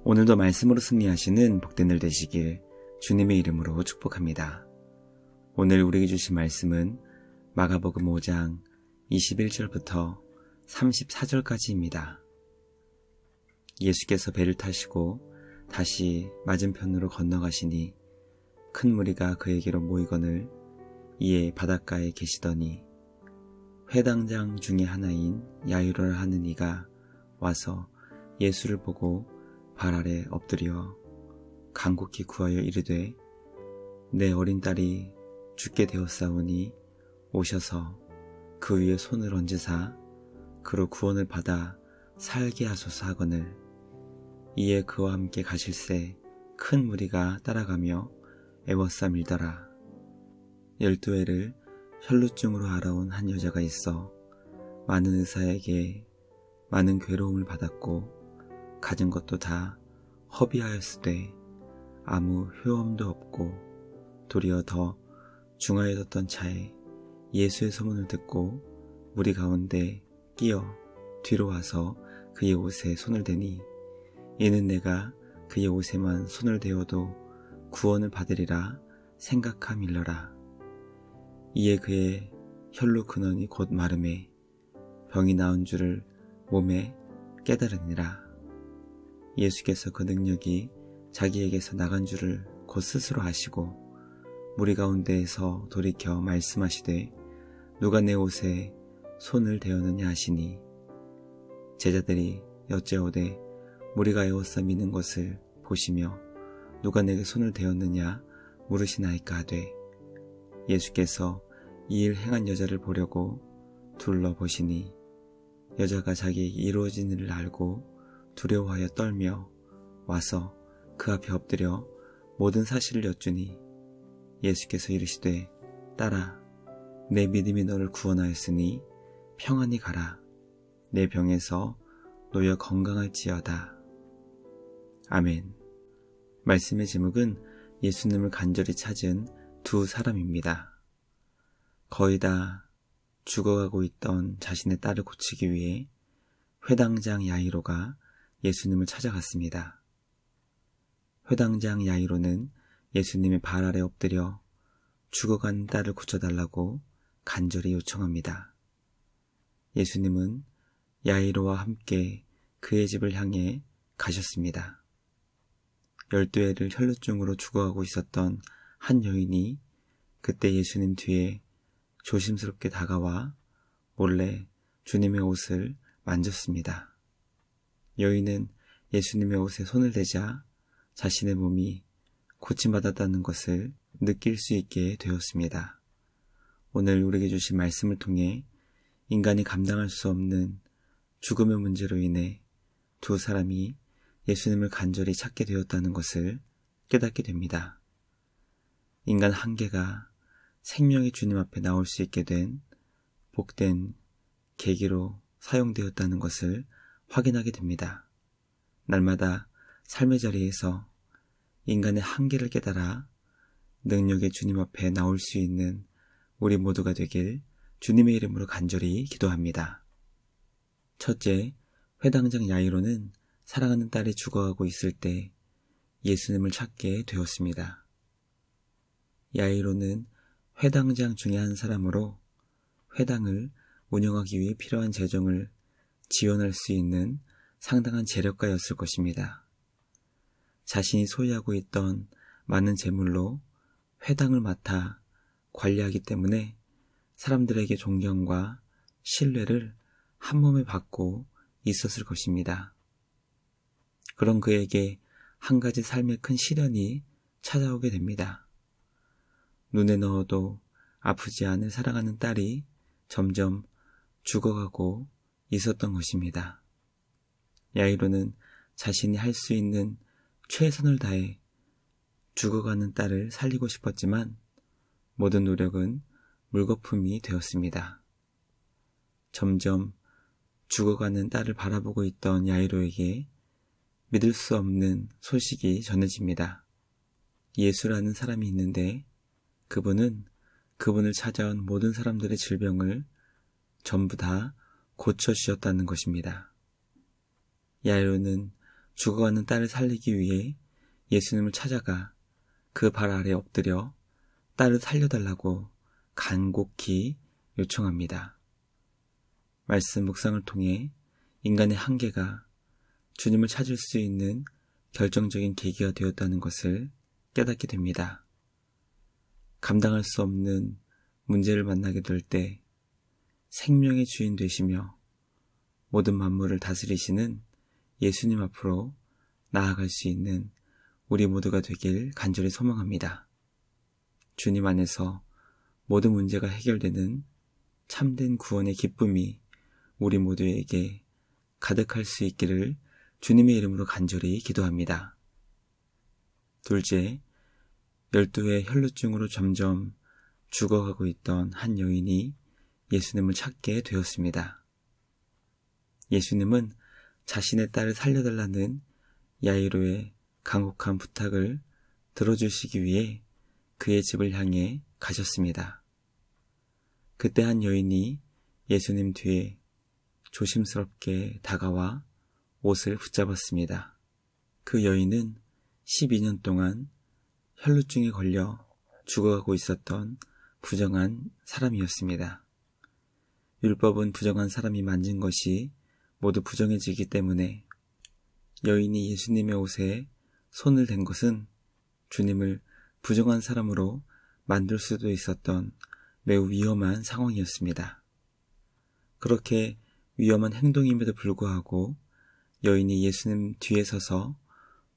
오늘도 말씀으로 승리하시는 복된 날 되시길 주님의 이름으로 축복합니다. 오늘 우리에게 주신 말씀은 마가복음 5장 21절부터 34절까지입니다. 예수께서 배를 타시고 다시 맞은편으로 건너가시니 큰 무리가 그에게로 모이거늘 이에 바닷가에 계시더니 회당장 중에 하나인 야이로라 하는 이가 와서 예수를 보고 발 아래 엎드려 간곡히 구하여 이르되 내 어린 딸이 죽게 되었사오니 오셔서 그 위에 손을 얹으사 그로 구원을 받아 살게 하소서 하거늘 이에 그와 함께 가실새 큰 무리가 따라가며 애워싸 밀더라. 12해를 혈루증으로 알아온 한 여자가 있어 많은 의사에게 많은 괴로움을 받았고 가진 것도 다 허비하였으되 아무 효험도 없고 도리어 더 중하여졌던 차에 예수의 소문을 듣고 무리 가운데 끼어 뒤로 와서 그의 옷에 손을 대니 이는 내가 그의 옷에만 손을 대어도 구원을 받으리라 생각함일러라. 이에 그의 혈루 근원이 곧 마름에 병이 나은 줄을 몸에 깨달으니라. 예수께서 그 능력이 자기에게서 나간 줄을 곧 스스로 아시고 무리 가운데에서 돌이켜 말씀하시되 누가 내 옷에 손을 대었느냐 하시니 제자들이 여짜오되 무리가 에워싸 미는 것을 보시며 누가 내게 손을 대었느냐 물으시나이까 하되 예수께서 이 일 행한 여자를 보려고 둘러보시니 여자가 자기에게 이루어진 일을 알고 두려워하여 떨며 와서 그 앞에 엎드려 모든 사실을 여쭈니 예수께서 이르시되 딸아 내 믿음이 너를 구원하였으니 평안히 가라. 내 병에서 놓여 건강할지어다. 아멘. 말씀의 제목은 예수님을 간절히 찾은 두 사람입니다. 거의 다 죽어가고 있던 자신의 딸을 고치기 위해 회당장 야이로가 예수님을 찾아갔습니다. 회당장 야이로는 예수님의 발 아래 엎드려 죽어가는 딸을 고쳐달라고 간절히 요청합니다. 예수님은 야이로와 함께 그의 집을 향해 가셨습니다. 12해를 혈루증으로 죽어가고 있었던 한 여인이 그때 예수님 뒤에 조심스럽게 다가와 몰래 주님의 옷을 만졌습니다. 여인은 예수님의 옷에 손을 대자 자신의 몸이 고침받았다는 것을 느낄 수 있게 되었습니다. 오늘 우리에게 주신 말씀을 통해 인간이 감당할 수 없는 죽음의 문제로 인해 두 사람이 예수님을 간절히 찾게 되었다는 것을 깨닫게 됩니다. 인간 한계가 생명의 주님 앞에 나올 수 있게 된 복된 계기로 사용되었다는 것을 확인하게 됩니다. 날마다 삶의 자리에서 인간의 한계를 깨달아 능력의 주님 앞에 나올 수 있는 우리 모두가 되길 주님의 이름으로 간절히 기도합니다. 첫째, 회당장 야이로는 사랑하는 딸이 죽어가고 있을 때 예수님을 찾게 되었습니다. 야이로는 회당장 중에 한 사람으로 회당을 운영하기 위해 필요한 재정을 지원할 수 있는 상당한 재력가였을 것입니다. 자신이 소유하고 있던 많은 재물로 회당을 맡아 관리하기 때문에 사람들에게 존경과 신뢰를 한몸에 받고 있었을 것입니다. 그런 그에게 한 가지 삶의 큰 시련이 찾아오게 됩니다. 눈에 넣어도 아프지 않을 사랑하는 딸이 점점 죽어가고 있었던 것입니다. 야이로는 자신이 할 수 있는 최선을 다해 죽어가는 딸을 살리고 싶었지만 모든 노력은 물거품이 되었습니다. 점점 죽어가는 딸을 바라보고 있던 야이로에게 믿을 수 없는 소식이 전해집니다. 예수라는 사람이 있는데 그분은 그분을 찾아온 모든 사람들의 질병을 전부 다 고쳐주셨다는 것입니다. 야이로는 죽어가는 딸을 살리기 위해 예수님을 찾아가 그 발 아래 엎드려 딸을 살려달라고 간곡히 요청합니다. 말씀 묵상을 통해 인간의 한계가 주님을 찾을 수 있는 결정적인 계기가 되었다는 것을 깨닫게 됩니다. 감당할 수 없는 문제를 만나게 될 때 생명의 주인 되시며 모든 만물을 다스리시는 예수님 앞으로 나아갈 수 있는 우리 모두가 되길 간절히 소망합니다. 주님 안에서 모든 문제가 해결되는 참된 구원의 기쁨이 우리 모두에게 가득할 수 있기를 주님의 이름으로 간절히 기도합니다. 둘째, 12회 혈루증으로 점점 죽어가고 있던 한 여인이 예수님을 찾게 되었습니다. 예수님은 자신의 딸을 살려달라는 야이로의 간곡한 부탁을 들어주시기 위해 그의 집을 향해 가셨습니다. 그때 한 여인이 예수님 뒤에 조심스럽게 다가와 옷을 붙잡았습니다. 그 여인은 12년 동안 혈루증에 걸려 죽어가고 있었던 부정한 사람이었습니다. 율법은 부정한 사람이 만진 것이 모두 부정해지기 때문에 여인이 예수님의 옷에 손을 댄 것은 주님을 부정한 사람으로 만들 수도 있었던 매우 위험한 상황이었습니다. 그렇게 위험한 행동임에도 불구하고 여인이 예수님 뒤에 서서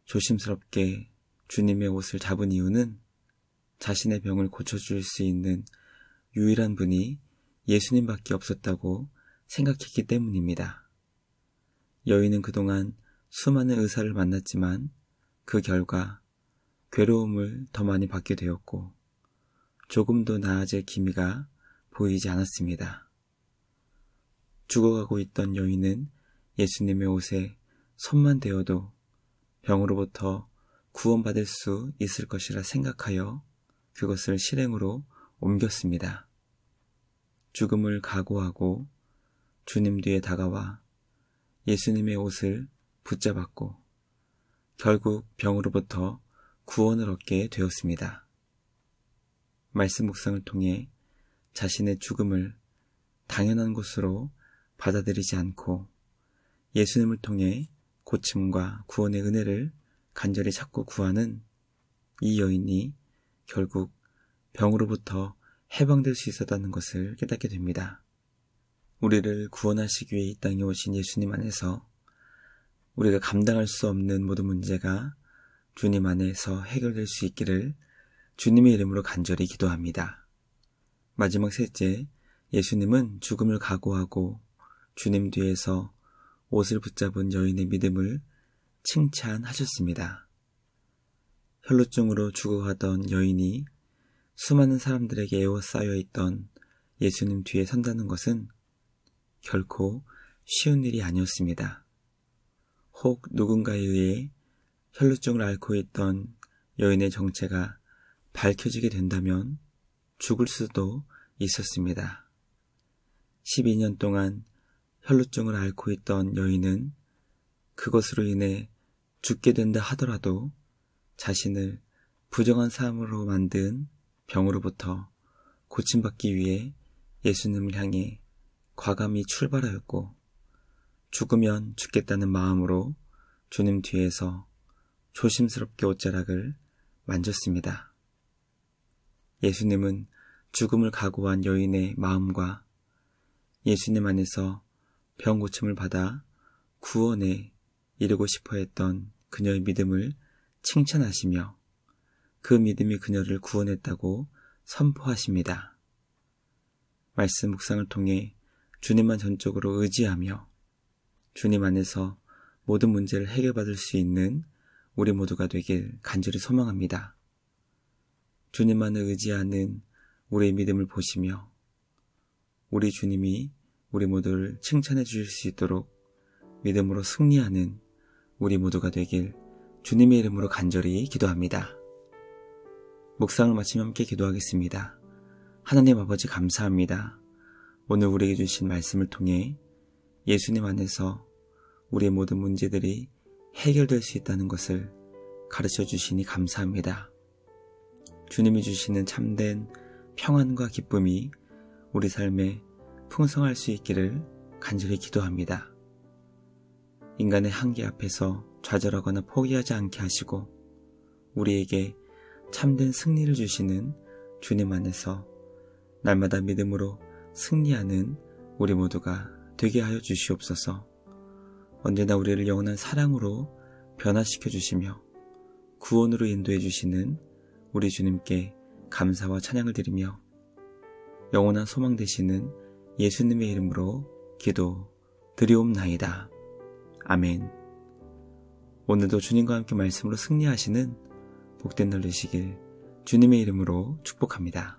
조심스럽게 주님의 옷을 잡은 이유는 자신의 병을 고쳐줄 수 있는 유일한 분이 예수님밖에 없었다고 생각했기 때문입니다. 여인은 그동안 수많은 의사를 만났지만 그 결과 괴로움을 더 많이 받게 되었고 조금도 나아질 기미가 보이지 않았습니다. 죽어가고 있던 여인은 예수님의 옷에 손만 대어도 병으로부터 구원받을 수 있을 것이라 생각하여 그것을 실행으로 옮겼습니다. 죽음을 각오하고 주님 뒤에 다가와 예수님의 옷을 붙잡았고 결국 병으로부터 구원을 얻게 되었습니다. 말씀 묵상을 통해 자신의 죽음을 당연한 것으로 받아들이지 않고 예수님을 통해 고침과 구원의 은혜를 간절히 찾고 구하는 이 여인이 결국 병으로부터 해방될 수 있었다는 것을 깨닫게 됩니다. 우리를 구원하시기 위해 이 땅에 오신 예수님 안에서 우리가 감당할 수 없는 모든 문제가 주님 안에서 해결될 수 있기를 주님의 이름으로 간절히 기도합니다. 마지막 셋째, 예수님은 죽음을 각오하고 주님 뒤에서 옷을 붙잡은 여인의 믿음을 칭찬하셨습니다. 혈루증으로 죽어가던 여인이 수많은 사람들에게 에워싸여 있던 예수님 뒤에 선다는 것은 결코 쉬운 일이 아니었습니다. 혹 누군가에 의해 혈루증을 앓고 있던 여인의 정체가 밝혀지게 된다면 죽을 수도 있었습니다. 12년 동안 혈루증을 앓고 있던 여인은 그것으로 인해 죽게 된다 하더라도 자신을 부정한 사람으로 만든 병으로부터 고침받기 위해 예수님을 향해 과감히 출발하였고 죽으면 죽겠다는 마음으로 주님 뒤에서 조심스럽게 옷자락을 만졌습니다. 예수님은 죽음을 각오한 여인의 마음과 예수님 안에서 병 고침을 받아 구원에 이르고 싶어 했던 그녀의 믿음을 칭찬하시며 그 믿음이 그녀를 구원했다고 선포하십니다. 말씀 묵상을 통해 주님만 전적으로 의지하며 주님 안에서 모든 문제를 해결받을 수 있는 우리 모두가 되길 간절히 소망합니다. 주님만을 의지하는 우리의 믿음을 보시며 우리 주님이 우리 모두를 칭찬해 주실 수 있도록 믿음으로 승리하는 우리 모두가 되길 주님의 이름으로 간절히 기도합니다. 묵상을 마치며 함께 기도하겠습니다. 하나님 아버지 감사합니다. 오늘 우리에게 주신 말씀을 통해 예수님 안에서 우리의 모든 문제들이 해결될 수 있다는 것을 가르쳐 주시니 감사합니다. 주님이 주시는 참된 평안과 기쁨이 우리 삶에 풍성할 수 있기를 간절히 기도합니다. 인간의 한계 앞에서 좌절하거나 포기하지 않게 하시고 우리에게 참된 승리를 주시는 주님 안에서 날마다 믿음으로 승리하는 우리 모두가 되게 하여 주시옵소서. 언제나 우리를 영원한 사랑으로 변화시켜 주시며 구원으로 인도해 주시는 우리 주님께 감사와 찬양을 드리며 영원한 소망 되시는 예수님의 이름으로 기도 드리옵나이다. 아멘. 오늘도 주님과 함께 말씀으로 승리하시는 복된 날 되시길 주님의 이름으로 축복합니다.